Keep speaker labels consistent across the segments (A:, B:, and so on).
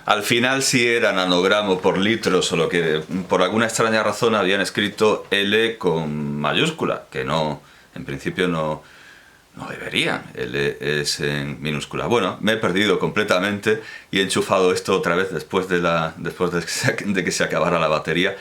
A: Al final sí era nanogramo por litro, solo que por alguna extraña razón habían escrito L con mayúscula, que no, en principio no deberían, L es en minúscula. Bueno, me he perdido completamente y he enchufado esto otra vez después de que se acabara la batería.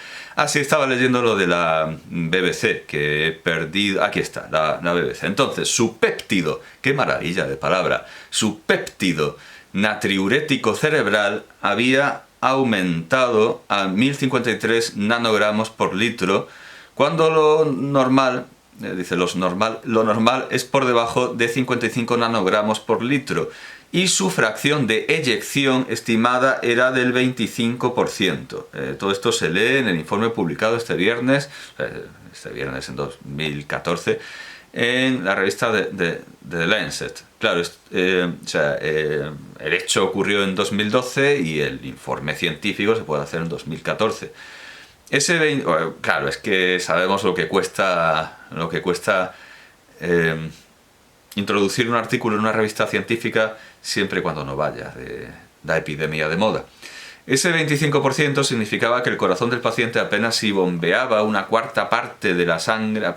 A: Sí, estaba leyendo lo de la BBC, que he perdido. Aquí está, la BBC. Entonces, su péptido, qué maravilla de palabra, su péptido natriurético cerebral había aumentado a 1053 nanogramos por litro, cuando lo normal, dice lo normal es por debajo de 55 nanogramos por litro, y su fracción de eyección estimada era del 25%. Todo esto se lee en el informe publicado este viernes en 2014, en la revista de The Lancet. Claro, el hecho ocurrió en 2012 y el informe científico se puede hacer en 2014. Claro, es que sabemos lo que cuesta introducir un artículo en una revista científica siempre y cuando no vaya de la epidemia de moda. Ese 25% significaba que el corazón del paciente apenas si bombeaba una cuarta parte de la sangre,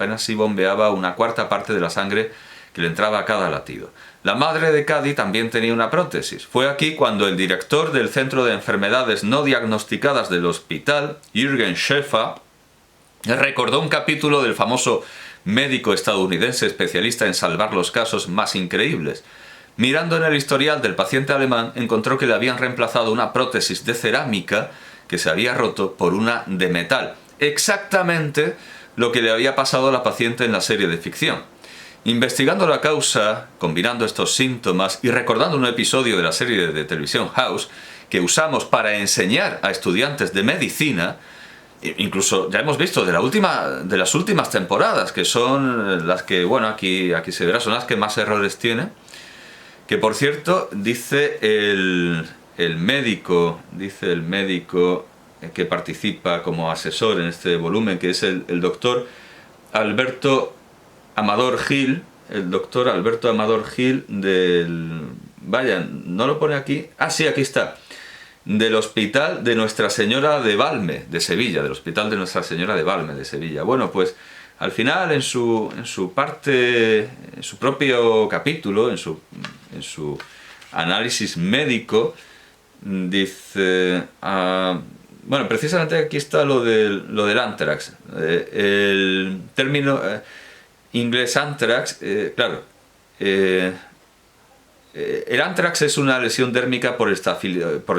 A: que le entraba a cada latido. La madre de Cady también tenía una prótesis. Fue aquí cuando el director del Centro de Enfermedades No Diagnosticadas del hospital, Jürgen Schäfer, recordó un capítulo del famoso médico estadounidense especialista en salvar los casos más increíbles. Mirando en el historial del paciente alemán, encontró que le habían reemplazado una prótesis de cerámica que se había roto por una de metal. Exactamente lo que le había pasado a la paciente en la serie de ficción. Investigando la causa, combinando estos síntomas y recordando un episodio de la serie de televisión House que usamos para enseñar a estudiantes de medicina, incluso ya hemos visto de las últimas temporadas, que son las que, bueno, aquí se verá, son las que más errores tienen. Que por cierto, dice el médico que participa como asesor en este volumen, que es el doctor Alberto Amador Gil, vaya, no lo pone aquí, sí, aquí está, del Hospital de Nuestra Señora de Valme, de Sevilla, del Hospital de Nuestra Señora de Valme, de Sevilla. Bueno, pues al final en su propio capítulo, en su análisis médico, dice, bueno, precisamente aquí está lo del anthrax, el término inglés anthrax, claro, el anthrax es una lesión dérmica por el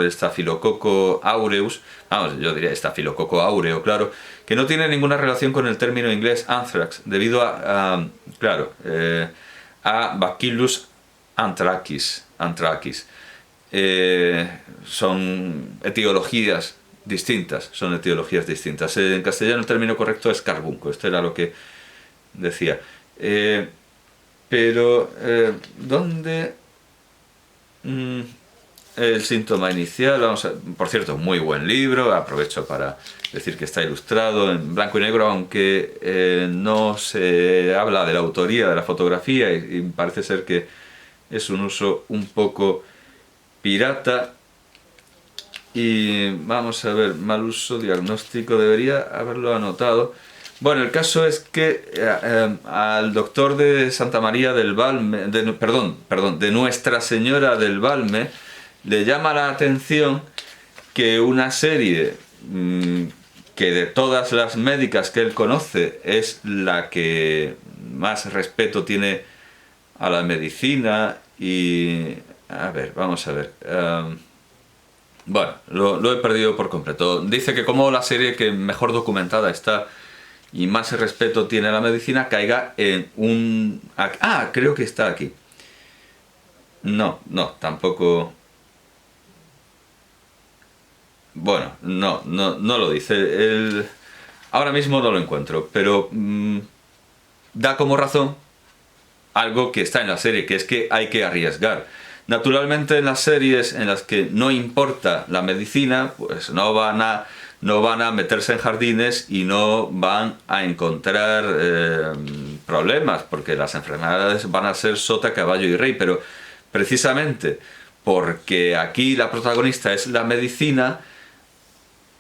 A: estafilococo aureus, yo diría estafilococo áureo, claro, que no tiene ninguna relación con el término inglés anthrax, debido a Bacillus anthracis. Son etiologías distintas. En castellano el término correcto es carbunco, esto era lo que decía. ¿Dónde? El síntoma inicial, por cierto, muy buen libro, aprovecho para decir que está ilustrado en blanco y negro, aunque no se habla de la autoría de la fotografía y parece ser que es un uso un poco pirata. Y vamos a ver, mal uso diagnóstico, debería haberlo anotado. Bueno, el caso es que al doctor de Santa María del Valme, de Nuestra Señora del Valme, le llama la atención que una serie que de todas las médicas que él conoce es la que más respeto tiene a la medicina y... A ver, vamos a ver... bueno, lo he perdido por completo. Dice que como la serie que mejor documentada está y más respeto tiene a la medicina caiga en un... creo que está aquí. No, tampoco... Bueno, no lo dice. Ahora mismo no lo encuentro, pero da como razón algo que está en la serie, que es que hay que arriesgar. Naturalmente en las series en las que no importa la medicina, pues no van a meterse en jardines y no van a encontrar problemas, porque las enfermedades van a ser sota, caballo y rey, pero precisamente porque aquí la protagonista es la medicina.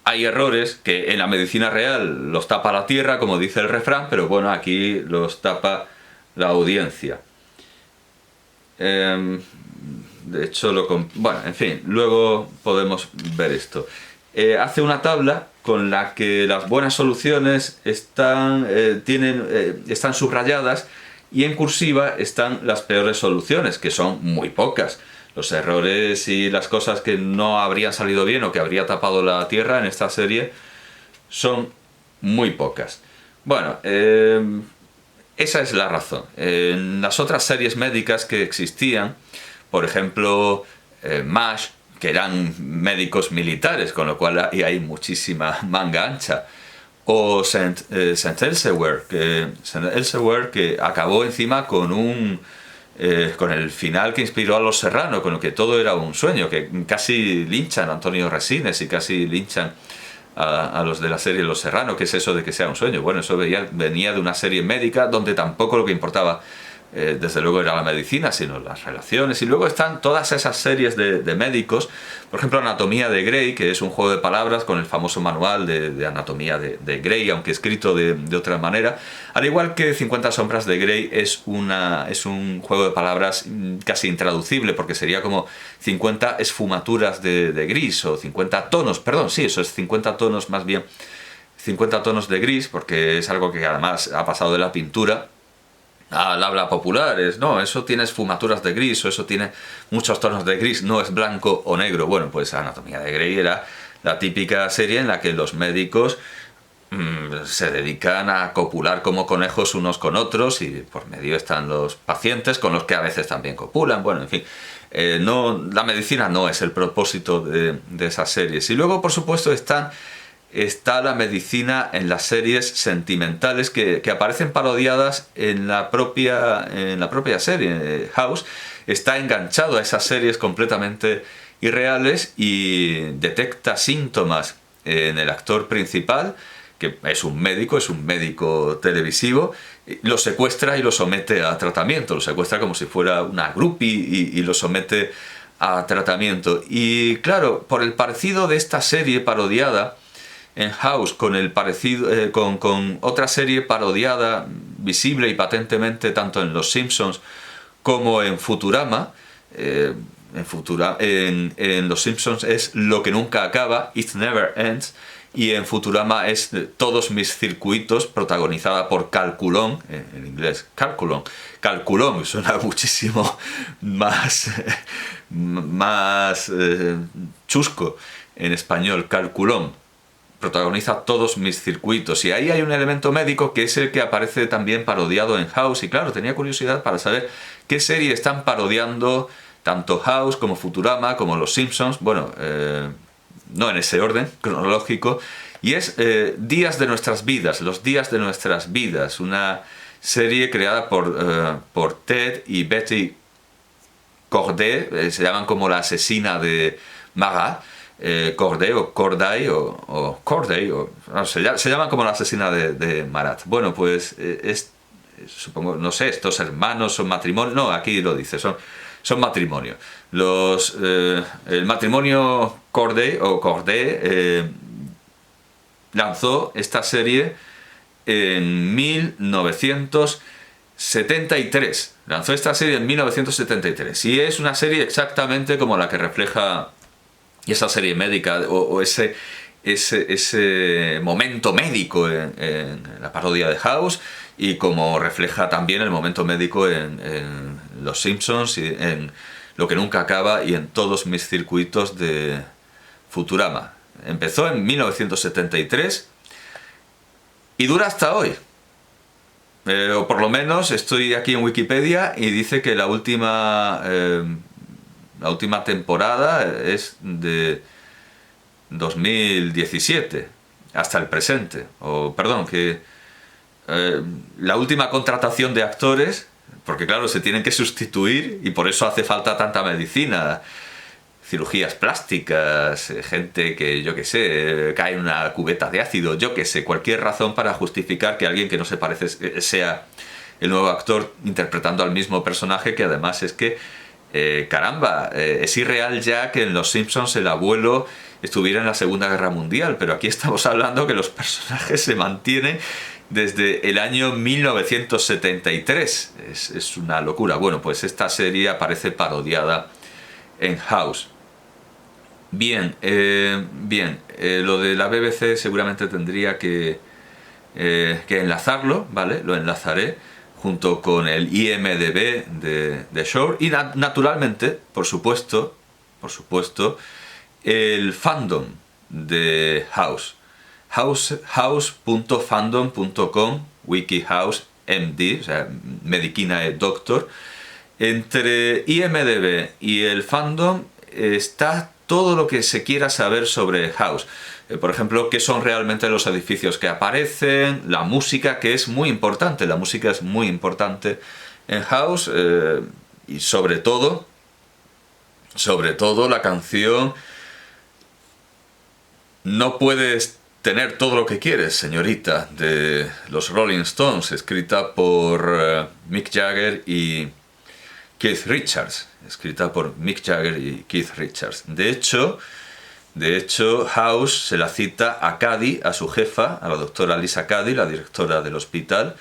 A: Hay errores que en la medicina real los tapa la tierra, como dice el refrán, pero bueno, aquí los tapa la audiencia. De hecho, bueno, en fin, luego podemos ver esto. Hace una tabla con la que las buenas soluciones están subrayadas, y en cursiva están las peores soluciones, que son muy pocas. Los errores y las cosas que no habrían salido bien o que habría tapado la tierra en esta serie son muy pocas. Bueno, esa es la razón. En las otras series médicas que existían, por ejemplo, MASH, que eran médicos militares, con lo cual ahí hay muchísima manga ancha, o Saint Elsewhere, que acabó encima con el final que inspiró a Los Serrano, con lo que todo era un sueño, que casi linchan a Antonio Resines y casi linchan a los de la serie Los Serrano. ¿Qué es eso de que sea un sueño? Bueno, eso venía de una serie médica donde tampoco lo que importaba desde luego era la medicina, sino las relaciones. Y luego están todas esas series de médicos, por ejemplo Anatomía de Grey, que es un juego de palabras con el famoso manual de Anatomía de Grey, aunque escrito de otra manera. Al igual que 50 sombras de Grey es un juego de palabras casi intraducible, porque sería como 50 esfumaturas de gris, o 50 tonos, perdón, sí, eso es 50 tonos más bien, 50 tonos de gris, porque es algo que además ha pasado de la pintura al habla popular. No, eso tiene esfumaturas de gris, o eso tiene muchos tonos de gris, no es blanco o negro. Bueno, pues Anatomía de Grey era la típica serie en la que los médicos se dedican a copular como conejos unos con otros, y por medio están los pacientes, con los que a veces también copulan. Bueno, en fin, la medicina no es el propósito de esas series. Y luego, por supuesto, está la medicina en las series sentimentales que aparecen parodiadas en la propia serie. House está enganchado a esas series completamente irreales y detecta síntomas en el actor principal, que es un médico televisivo, lo secuestra y lo somete a tratamiento. Lo secuestra como si fuera una groupie y lo somete a tratamiento. Y claro, por el parecido de esta serie parodiada en House con otra serie parodiada visible y patentemente tanto en Los Simpsons como en Futurama. En Los Simpsons es Lo que nunca acaba, It Never Ends, y en Futurama es Todos mis circuitos, protagonizada por Calculón, en inglés Calculón. Calculón suena muchísimo más chusco en español. Calculón protagoniza Todos mis circuitos, y ahí hay un elemento médico que es el que aparece también parodiado en House. Y claro, tenía curiosidad para saber qué serie están parodiando tanto House como Futurama como Los Simpsons. Bueno, no en ese orden cronológico, y es Días de nuestras vidas, Los días de nuestras vidas, una serie creada por Ted y Betty Corday. Se llaman como la asesina de Marat. Corday o Corday o Corday, no, se llaman como la asesina de Marat. Bueno, pues supongo, no sé, estos hermanos son matrimonio. No, aquí lo dice, son matrimonio. El matrimonio Corday lanzó esta serie en 1973. Lanzó esta serie en 1973 y es una serie exactamente como la que refleja esa serie médica o ese momento médico en la parodia de House, y como refleja también el momento médico en Los Simpsons y en Lo que nunca acaba y en Todos mis circuitos de Futurama. Empezó en 1973 y dura hasta hoy. O por lo menos estoy aquí en Wikipedia y dice que la última temporada es de 2017 hasta el presente. O perdón, que la última contratación de actores, porque claro, se tienen que sustituir y por eso hace falta tanta medicina, cirugías plásticas, gente que, yo que sé, cae en una cubeta de ácido, yo que sé, cualquier razón para justificar que alguien que no se parece sea el nuevo actor interpretando al mismo personaje, que además es que caramba, es irreal ya que en Los Simpsons el abuelo estuviera en la Segunda Guerra Mundial, pero aquí estamos hablando que los personajes se mantienen desde el año 1973. Es una locura. Bueno, pues esta serie aparece parodiada en House. Bien, lo de la BBC seguramente tendría que enlazarlo, ¿vale? Lo enlazaré junto con el IMDb de Shore y naturalmente, por supuesto, el fandom de House. House.fandom.com, WikiHouse MD, o sea, Medicina Doctor. Entre IMDb y el fandom está todo lo que se quiera saber sobre House. Por ejemplo, qué son realmente los edificios que aparecen, la música, que es muy importante, la música es muy importante en House, y sobre todo la canción No puedes tener todo lo que quieres, señorita, de los Rolling Stones, escrita por Mick Jagger y Keith Richards. De hecho, House se la cita a Cady, a su jefa, a la doctora Lisa Cady, la directora del hospital,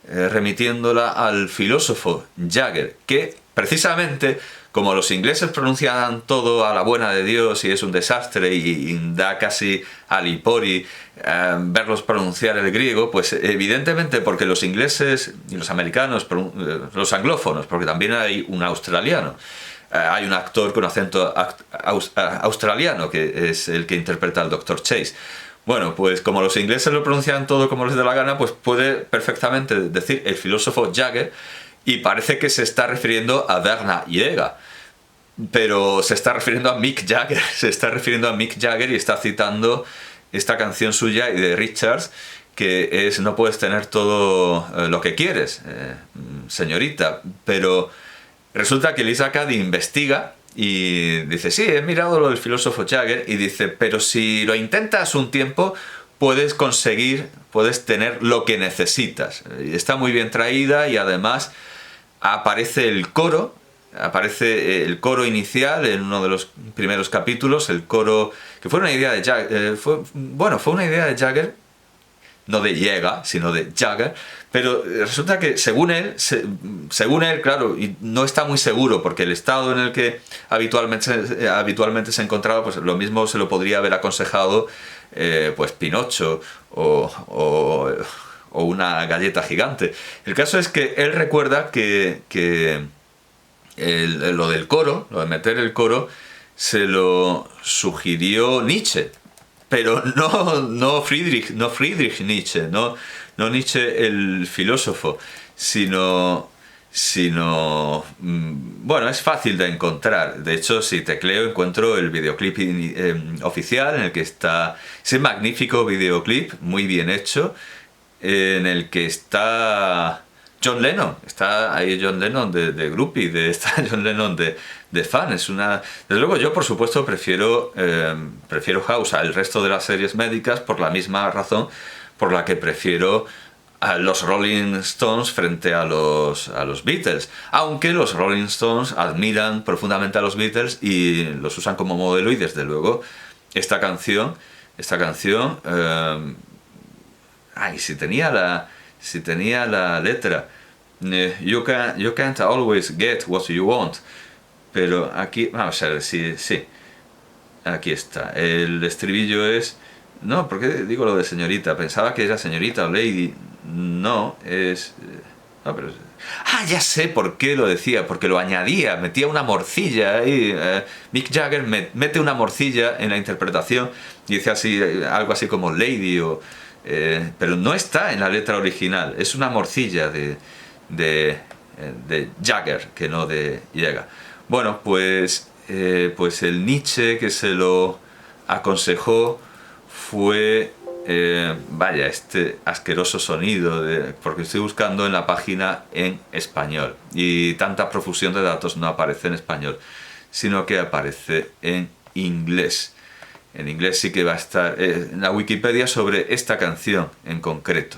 A: remitiéndola al filósofo Jagger, que precisamente, como los ingleses pronuncian todo a la buena de Dios y es un desastre y da casi alipori verlos pronunciar el griego, pues evidentemente porque los ingleses y los americanos, los anglófonos, porque también hay un australiano, hay un actor con acento australiano que es el que interpreta al Dr. Chase. Bueno, pues como los ingleses lo pronuncian todo como les dé la gana, pues puede perfectamente decir el filósofo Jagger y parece que se está refiriendo a Werner Jäger, pero se está refiriendo a Mick Jagger, y está citando esta canción suya y de Richards, que es No puedes tener todo lo que quieres, señorita, pero resulta que Lisa Cady investiga y dice, sí, he mirado lo del filósofo Jagger, y dice, pero si lo intentas un tiempo, puedes tener lo que necesitas. Y está muy bien traída y además aparece el coro inicial en uno de los primeros capítulos, el coro que fue una idea de Jagger, fue una idea de Jagger, no de Jäger, sino de Jagger, pero resulta que según él, claro, y no está muy seguro, porque el estado en el que habitualmente se encontraba, pues lo mismo se lo podría haber aconsejado pues Pinocho o una galleta gigante. El caso es que él recuerda que lo del coro, lo de meter el coro, se lo sugirió Nietzsche, pero no Friedrich Nietzsche, no Nietzsche el filósofo, sino bueno, es fácil de encontrar. De hecho, si tecleo encuentro el videoclip oficial en el que está ese magnífico videoclip, muy bien hecho, en el que está John Lennon, está ahí John Lennon de groupie, está John Lennon de fan. Desde luego yo por supuesto prefiero House al resto de las series médicas por la misma razón por la que prefiero a los Rolling Stones frente a los Beatles, aunque los Rolling Stones admiran profundamente a los Beatles y los usan como modelo, y desde luego esta canción si tenía la letra, you can't always get what you want, pero aquí vamos a ver, sí, aquí está, el estribillo es, no, ¿por qué digo lo de señorita? Pensaba que era señorita o lady, no, es, no, pero, ya sé por qué lo decía, porque lo añadía, metía una morcilla ahí, Mick Jagger mete una morcilla en la interpretación y dice así, algo así como lady pero no está en la letra original, es una morcilla de Jagger, que no de Jäger. Bueno, pues el Nietzsche que se lo aconsejó fue este asqueroso sonido, porque estoy buscando en la página en español y tanta profusión de datos no aparece en español, sino que aparece en inglés. En inglés sí que va a estar en la Wikipedia sobre esta canción en concreto,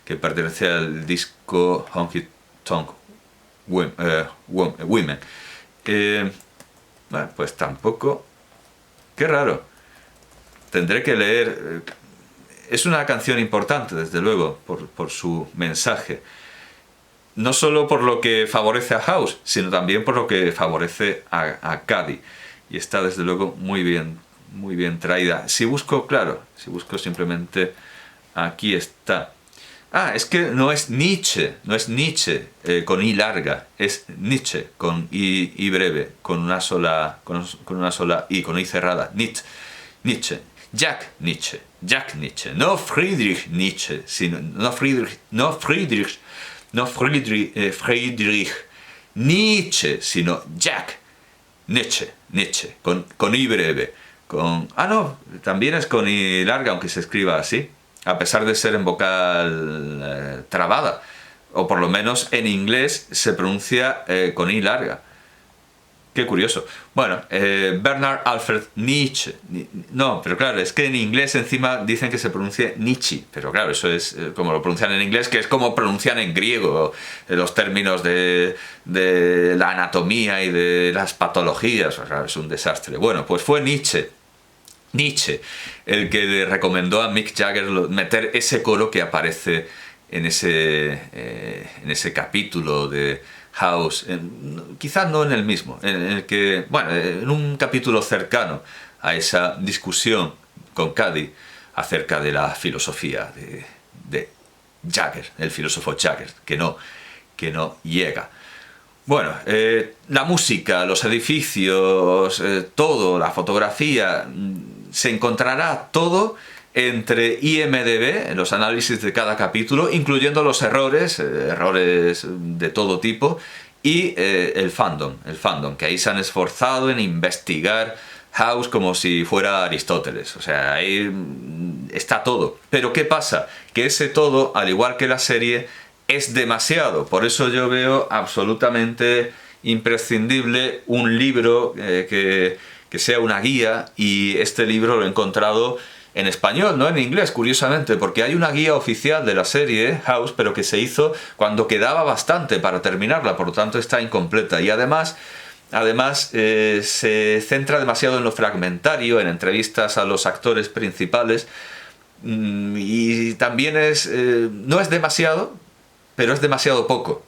A: que pertenece al disco Honky Tonk Women. Bueno, pues tampoco. Qué raro. Tendré que leer. Es una canción importante, desde luego, por su mensaje. No solo por lo que favorece a House, sino también por lo que favorece a Cady. Y está, desde luego, muy bien traída. Si busco, claro, si busco simplemente... Aquí está. Ah, es que no es Nietzsche, con I larga, es Nietzsche con I breve, con una sola I, con I cerrada, Nietzsche, Jack Nietzsche, no Friedrich Nietzsche, sino Friedrich Nietzsche, sino Jack Nietzsche, con I breve, no, también es con I larga, aunque se escriba así, a pesar de ser en vocal trabada, o por lo menos en inglés se pronuncia con I larga. Qué curioso. Bueno, Bernard Alfred Nietzsche. No, pero claro, es que en inglés encima dicen que se pronuncia Nietzsche, pero claro, eso es como lo pronuncian en inglés, que es como pronuncian en griego los términos de la anatomía y de las patologías. O sea, es un desastre. Bueno, pues fue Nietzsche el que le recomendó a Mick Jagger meter ese coro que aparece en ese capítulo de House, quizás no en el mismo, en el que, bueno, en un capítulo cercano a esa discusión con Cady acerca de la filosofía de Jagger, el filósofo Jagger, que no llega. Bueno, la música, los edificios, todo, la fotografía, se encontrará todo entre IMDb, en los análisis de cada capítulo, incluyendo los errores de todo tipo, y el fandom, que ahí se han esforzado en investigar House como si fuera Aristóteles. O sea, ahí está todo. Pero ¿qué pasa? Que ese todo, al igual que la serie, es demasiado. Por eso yo veo absolutamente imprescindible un libro que sea una guía, y este libro lo he encontrado en español, no en inglés, curiosamente, porque hay una guía oficial de la serie House, pero que se hizo cuando quedaba bastante para terminarla, por lo tanto está incompleta. Y además se centra demasiado en lo fragmentario, en entrevistas a los actores principales, y también no es demasiado, pero es demasiado poco.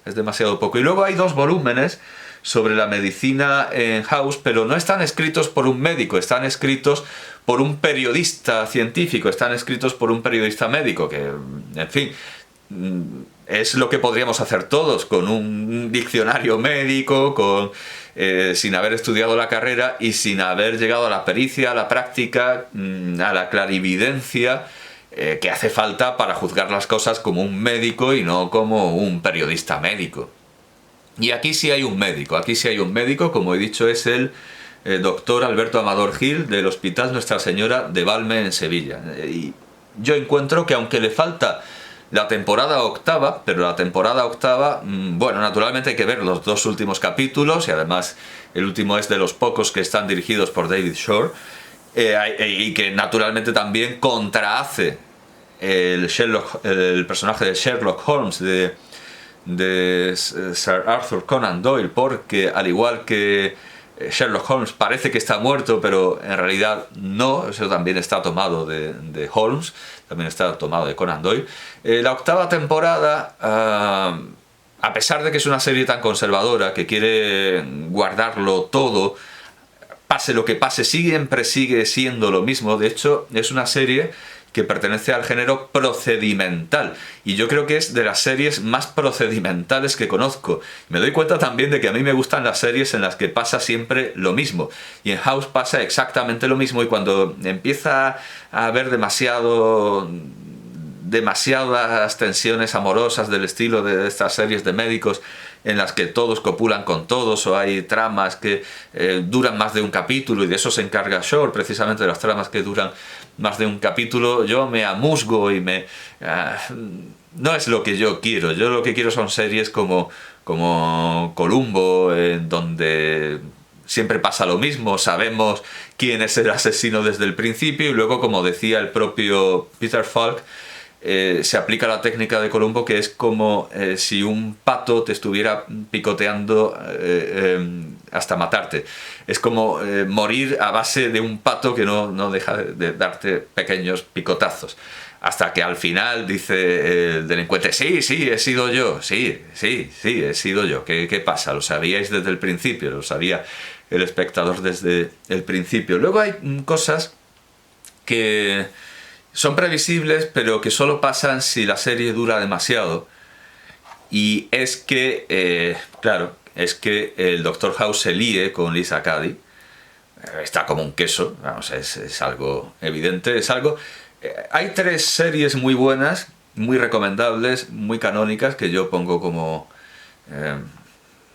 A: Y luego hay 2 volúmenes sobre la medicina en House, pero no están escritos por un médico, están escritos por un periodista científico, están escritos por un periodista médico, que, en fin, es lo que podríamos hacer todos, con un diccionario médico, sin haber estudiado la carrera y sin haber llegado a la pericia, a la práctica, a la clarividencia, que hace falta para juzgar las cosas como un médico y no como un periodista médico. Y aquí sí hay un médico, como he dicho, es el doctor Alberto Amador Gil, del Hospital Nuestra Señora de Valme en Sevilla. Y yo encuentro que, aunque le falta la temporada octava, pero la temporada octava, bueno, naturalmente hay que ver los 2 últimos capítulos, y además el último es de los pocos que están dirigidos por David Shore, y que naturalmente también contrahace el personaje de Sherlock Holmes de Sir Arthur Conan Doyle, porque al igual que Sherlock Holmes parece que está muerto, pero en realidad no, eso también está tomado de Holmes, también está tomado de Conan Doyle. La octava temporada, a pesar de que es una serie tan conservadora, que quiere guardarlo todo, pase lo que pase, siempre sigue siendo lo mismo. De hecho, es una serie que pertenece al género procedimental, y yo creo que es de las series más procedimentales que conozco. Me doy cuenta también de que a mí me gustan las series en las que pasa siempre lo mismo, y en House pasa exactamente lo mismo, y cuando empieza a haber demasiadas tensiones amorosas del estilo de estas series de médicos en las que todos copulan con todos, o hay tramas que duran más de un capítulo, y de eso se encarga Shore, precisamente de las tramas que duran más de un capítulo, yo me amusgo y no es lo que yo quiero. Yo lo que quiero son series como Columbo, en donde siempre pasa lo mismo, sabemos quién es el asesino desde el principio, y luego, como decía el propio Peter Falk, se aplica la técnica de Columbo, que es como si un pato te estuviera picoteando hasta matarte. Es como morir a base de un pato que no deja de darte pequeños picotazos. Hasta que al final dice el delincuente, sí, he sido yo, sí, he sido yo. ¿Qué pasa? Lo sabíais desde el principio, lo sabía el espectador desde el principio. Luego hay cosas que son previsibles, pero que solo pasan si la serie dura demasiado. Y es que, claro, es que el Dr. House se líe con Lisa Cuddy. Está como un queso, vamos, es algo evidente, es algo... Hay 3 series muy buenas, muy recomendables, muy canónicas, que yo pongo como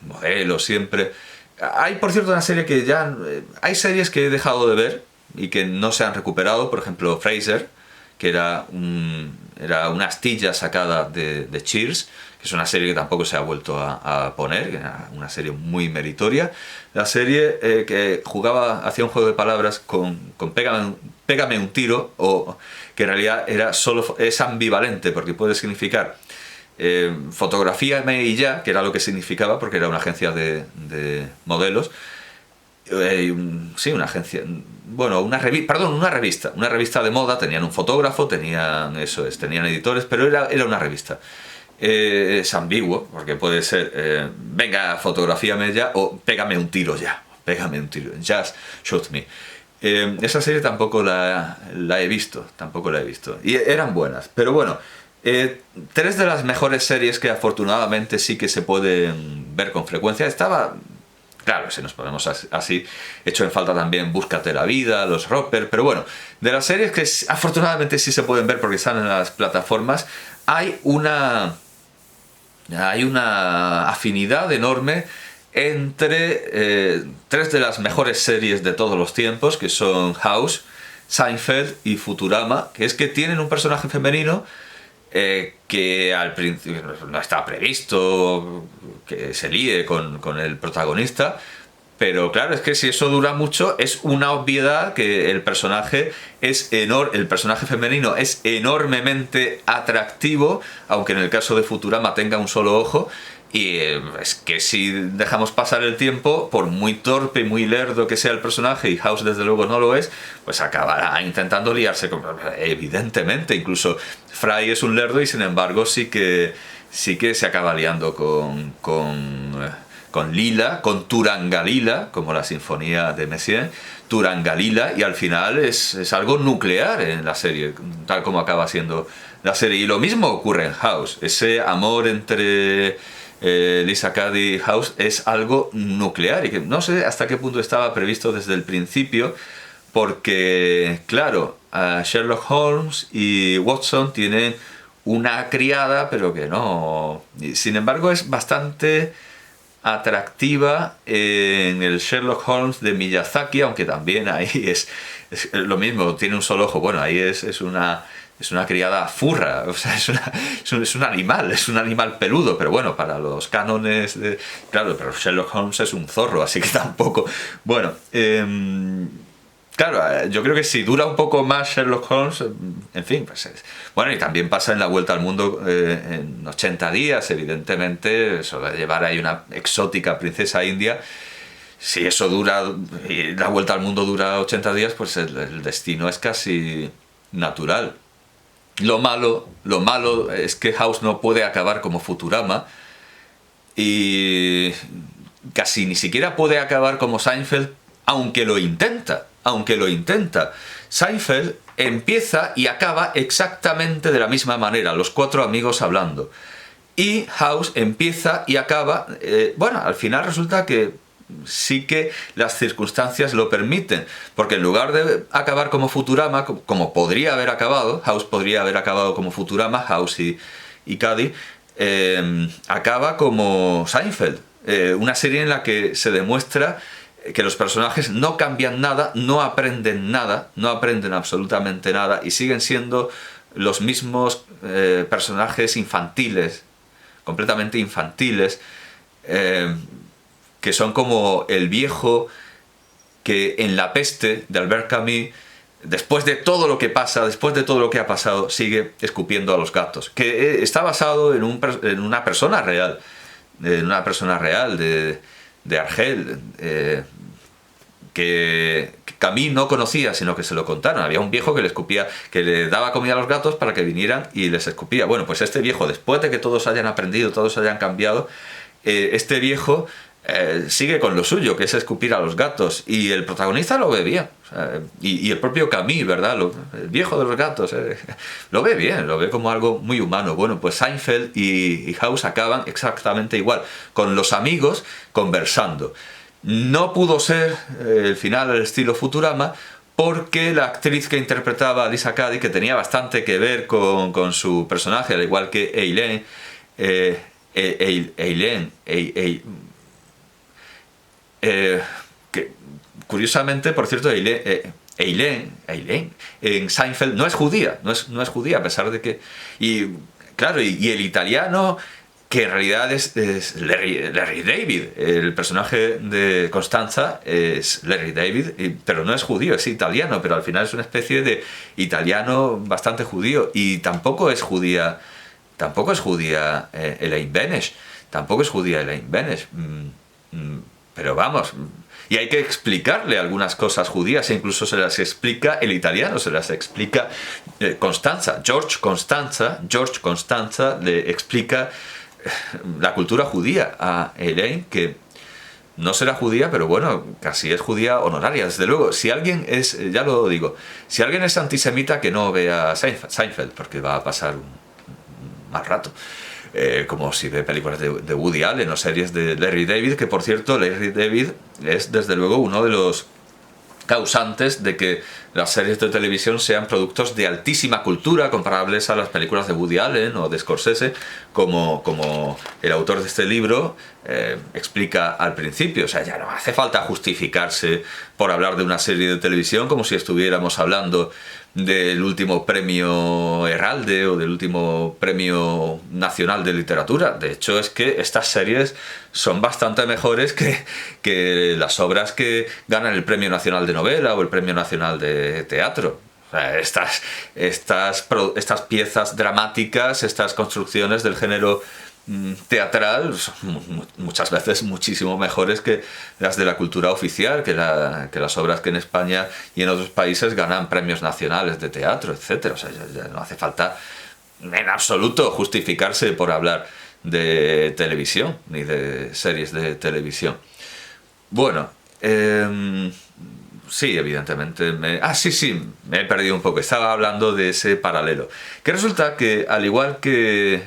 A: modelo siempre. Hay, por cierto, una serie que ya... hay series que he dejado de ver y que no se han recuperado, por ejemplo, Frasier, que era una astilla sacada de Cheers, que es una serie que tampoco se ha vuelto a poner, que era una serie muy meritoria. La serie que hacía un juego de palabras con Pégame un tiro, o que en realidad es ambivalente, porque puede significar fotografíame y ya, que era lo que significaba, porque era una agencia de modelos. Sí, una agencia, bueno, una revista de moda. Tenían un fotógrafo, tenían editores, pero era una revista. Es ambiguo, porque puede ser venga, fotografíame ya, o pégame un tiro ya, just shoot me. Esa serie tampoco la he visto, y eran buenas, pero bueno, 3 de las mejores series que afortunadamente sí que se pueden ver con frecuencia. Claro, si nos ponemos así, hecho en falta también Búscate la vida, Los Roper, pero bueno, de las series que afortunadamente sí se pueden ver porque están en las plataformas, hay una afinidad enorme entre 3 de las mejores series de todos los tiempos, que son House, Seinfeld y Futurama, que es que tienen un personaje femenino que al principio no está previsto que se líe con el protagonista, pero claro, es que si eso dura mucho es una obviedad que el personaje femenino es enormemente atractivo, aunque en el caso de Futurama tenga un solo ojo. Y es que si dejamos pasar el tiempo, por muy torpe y muy lerdo que sea el personaje, y House desde luego no lo es, pues acabará intentando liarse evidentemente. Incluso Fry es un lerdo y sin embargo sí que se acaba liando con Lila, con Turangalila, como la sinfonía de Messiaen, Turangalila, y al final es algo nuclear en la serie, tal como acaba siendo la serie. Y lo mismo ocurre en House. Ese amor entre Lisa Cuddy y House es algo nuclear, y que no sé hasta qué punto estaba previsto desde el principio, porque claro, Sherlock Holmes y Watson tienen una criada, pero que no... Sin embargo, es bastante atractiva en el Sherlock Holmes de Miyazaki, aunque también ahí es lo mismo, tiene un solo ojo. Bueno, ahí es una criada furra, o sea, es un animal peludo, pero bueno, para los cánones claro, pero Sherlock Holmes es un zorro, así que tampoco... Bueno, claro, yo creo que si dura un poco más Sherlock Holmes, en fin, pues bueno, y también pasa en La Vuelta al Mundo en 80 días, evidentemente, eso de llevar ahí una exótica princesa india. Si eso dura, y La Vuelta al Mundo dura 80 días, pues el destino es casi natural. Lo malo es que House no puede acabar como Futurama, y casi ni siquiera puede acabar como Seinfeld, aunque lo intenta. Seinfeld empieza y acaba exactamente de la misma manera, los 4 amigos hablando. Y House empieza y acaba... bueno, al final resulta que sí que las circunstancias lo permiten, porque en lugar de acabar como Futurama, como podría haber acabado, House podría haber acabado como Futurama, House y Cuddy, acaba como Seinfeld, una serie en la que se demuestra que los personajes no cambian nada, no aprenden absolutamente nada, y siguen siendo los mismos personajes infantiles, completamente infantiles, que son como el viejo que en La Peste de Albert Camus, después de todo lo que pasa, después de todo lo que ha pasado, sigue escupiendo a los gatos, que está basado en una persona real, de Argel, que Camus no conocía, sino que se lo contaron. Había un viejo que le escupía, que le daba comida a los gatos para que vinieran y les escupía. Bueno, pues este viejo, después de que todos hayan aprendido, todos hayan cambiado, este viejo sigue con lo suyo, que es escupir a los gatos, y el protagonista lo ve bien. O sea, y el propio Camus, ¿verdad? El viejo de los gatos, lo ve bien, lo ve como algo muy humano. Bueno, pues Seinfeld y House acaban exactamente igual, con los amigos conversando. No pudo ser el final al estilo Futurama, porque la actriz que interpretaba a Lisa Cuddy, que tenía bastante que ver con su personaje, al igual que Eileen, que curiosamente, por cierto, Eileen en Seinfeld no es judía, no es judía, a pesar de que... Y claro, y el italiano, que en realidad es Larry David, el personaje de Constanza es Larry David, pero no es judío, es italiano, pero al final es una especie de italiano bastante judío, y tampoco es judía Elaine Benes, pero vamos, y hay que explicarle algunas cosas judías, e incluso se las explica el italiano, se las explica George Constanza le explica la cultura judía a Elaine, que no será judía, pero bueno, casi es judía honoraria, desde luego. Si alguien es, ya lo digo, si alguien es antisemita, que no vea Seinfeld, porque va a pasar un mal rato. Como si ve películas de Woody Allen o series de Larry David, que por cierto, Larry David es desde luego uno de los causantes de que las series de televisión sean productos de altísima cultura, comparables a las películas de Woody Allen o de Scorsese, como el autor de este libro explica al principio. O sea, ya no hace falta justificarse por hablar de una serie de televisión como si estuviéramos hablando del último premio Herralde o del último premio nacional de literatura. De hecho, es que estas series son bastante mejores que las obras que ganan el premio nacional de novela o el premio nacional de teatro. O sea, estas piezas dramáticas, estas construcciones del género teatral son muchas veces muchísimo mejores que las de la cultura oficial, que las obras que en España y en otros países ganan premios nacionales de teatro, etcétera. O sea, ya no hace falta en absoluto justificarse por hablar de televisión ni de series de televisión. Bueno, sí, evidentemente me he perdido un poco. Estaba hablando de ese paralelo, que resulta que, al igual que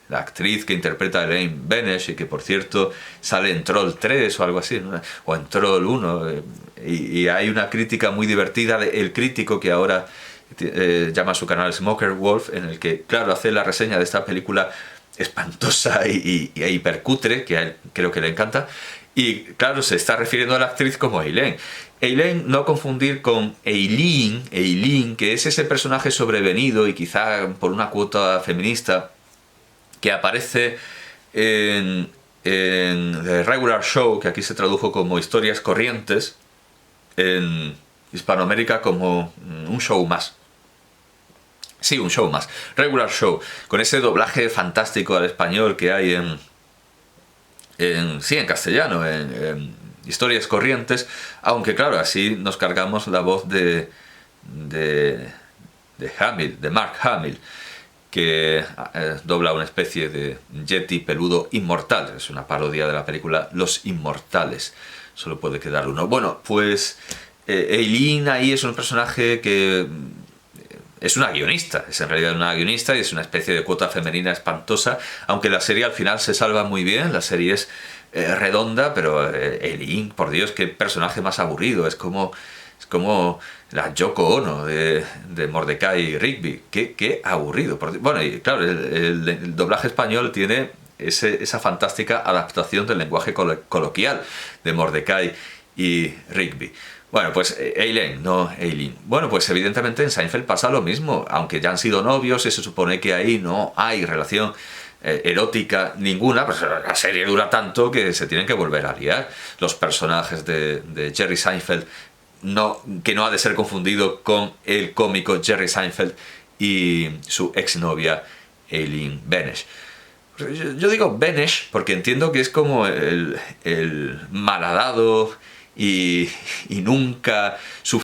A: la actriz que interpreta a Elaine Benes, y que por cierto sale en Troll 3 o algo así, ¿no? O en Troll 1, y hay una crítica muy divertida del crítico que ahora llama su canal Smoker Wolf, en el que, claro, hace la reseña de esta película espantosa y hipercutre, que a él creo que le encanta, y claro, se está refiriendo a la actriz como Eileen. Eileen, no confundir con Eileen, que es ese personaje sobrevenido y quizá por una cuota feminista que aparece en The Regular Show, que aquí se tradujo como Historias Corrientes, en Hispanoamérica como Un Show Más. Sí, Un Show Más. Regular Show, con ese doblaje fantástico al español que hay en castellano, en Historias Corrientes, aunque claro, así nos cargamos la voz de Mark Hamill, que dobla una especie de yeti peludo inmortal. Es una parodia de la película Los Inmortales. Solo puede quedar uno. Bueno, pues Eileen ahí es un personaje que es una guionista, es en realidad una guionista y es una especie de cuota femenina espantosa, aunque la serie al final se salva muy bien. La serie es redonda, pero Eileen, por Dios, qué personaje más aburrido. Es como la Yoko Ono de Mordecai y Rigby. Qué aburrido. Bueno, y claro, el doblaje español tiene esa fantástica adaptación del lenguaje coloquial de Mordecai y Rigby. Bueno, pues Eileen, no Eileen. Bueno, pues evidentemente en Seinfeld pasa lo mismo, aunque ya han sido novios y se supone que ahí no hay relación erótica ninguna, pues la serie dura tanto que se tienen que volver a liar. Los personajes de Jerry Seinfeld, que no ha de ser confundido con el cómico Jerry Seinfeld y su exnovia Eileen Benes. Yo digo Benesch porque entiendo que es como el malhadado y nunca